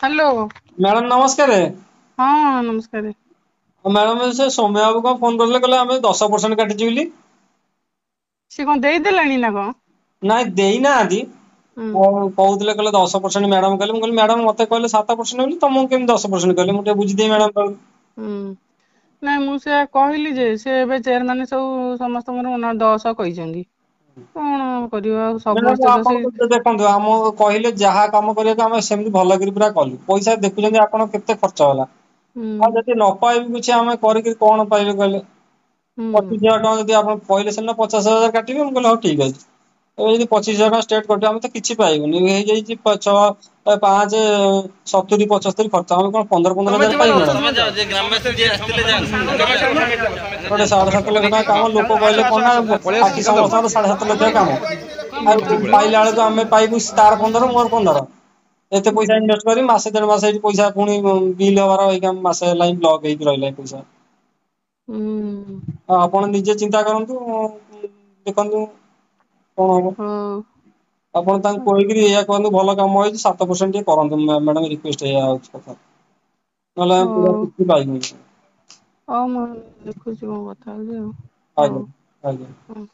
Hello. Madam ନମସ୍କାର। ହଁ ନମସ୍କାର। ମ୍ୟାଡ଼ାମ ସେ ସୌମ୍ୟ ବାବୁ କଣ ଫୋନ କରିଥିଲେ କହିଲେ ଆମେ 10% କାଟିଛୁ ବୋଲି। ସେ କଣ ଦେଇଦେଲାଣି ନା କଣ? ନାଇଁ ଦେଇନାହାନ୍ତି। ହୁଁ କହୁଥିଲେ କହିଲେ 10% ମ୍ୟାଡ଼ାମ କହିଲେ। ମୁଁ କହିଲି ମ୍ୟାଡ଼ାମ ମତେ କହିଲେ 7% ବୋଲି ତମକୁ କେମିତି 10% କହିଲେ ମୁଁ ଟିକେ ବୁଝିଦେବି ମ୍ୟାଡ଼ାମ ପାଖରୁ। ହୁଁ ନାଇଁ ମୁଁ ସେଆ କହିଲି ଯେ ସେ ଏବେ ଚେୟାରମ୍ୟାନ ସବୁ ସମସ୍ତଙ୍କର 10 କହିଛନ୍ତି। କଣ କରିବା ଆଉ ସମସ୍ତେ ତ ସେଇ ଦେଖନ୍ତୁ ଆମକୁ କହିଲେ ଯାହା କାମ କରିବାକୁ ଆମେ ସେମିତି ଭଲକିରି ପୁରା କଲୁ। ପଇସା ଦେଖୁଛନ୍ତି ଆପଣ କେତେ ଖର୍ଚ୍ଚ ହେଲା। ହୁଁ ଆଉ ଯଦି ନ ପାଇବୁ କିଛି ଆମେ କରିକି କଣ ପାଇବେ କହିଲେ। ହୁଁ 25,000 ଟଙ୍କା ଯଦି ଆପଣ କହିଲେ ସିନା 50,000 କାଟିବେ ମୁଁ କହିଲି ହଉ ଠିକ ଅଛି। ଏବେ ଯଦି 25,000 ଟଙ୍କା ଷ୍ଟେଟ କଟିବ ଆମେ ତ କିଛି ପାଇବୁନି ହେଇଯାଇଛି 5 70 75 ଖର୍ଚ୍ଚ ଆମେ କଣ 15,000 ପାଇବୁ ମ୍ୟାଡ଼ାମ। ଗୋଟେ 7.5 ଲକ୍ଷ ଟଙ୍କା କାମ ଲୋକ କହିଲେ କଣ ନା ବାକି ସମସ୍ତଙ୍କର 7.5 ଲକ୍ଷ କାମ। ଆଉ ପାଇଲା ବେଳକୁ ଆମେ ପାଇବୁ ତାର 15 ମୋର 15। ଏତେ ପଇସା ଇନଭେଷ୍ଟ କରି ମାସେ 1.5 ମାସ ହେଇଛି ପଇସା ପୁଣି ବିଲ୍ ହବାର ଏଇ ମାସେ ହେଲା ବ୍ଲକ ହେଇକି ରହିଲା ପଇସା। ହୁଁ ଆଉ ଆପଣ ନିଜେ ଚିନ୍ତା କରନ୍ତୁ ଦେଖନ୍ତୁ କଣ ହବ। ହଉ ଆପଣ ତାଙ୍କୁ କହିକିରି ଏଇଆ କୁହନ୍ତୁ ଭଲ କାମ ହେଇଛି 7% ଟିକେ କରନ୍ତୁ ମ୍ୟାଡାମ ରିକ୍ୱେଷ୍ଟ ଏଇଆ ହଉଛି କଥା। ନହେଲେ ଆମେ ପୁରା ହଉ କିଛି ପାଇବୁନି। ହଉ ମୁଁ ଦେଖୁଛି କଣ କଥା ହଉଛି ଆଉ। ଆଜ୍ଞା ଆଜ୍ଞା। ହଉ।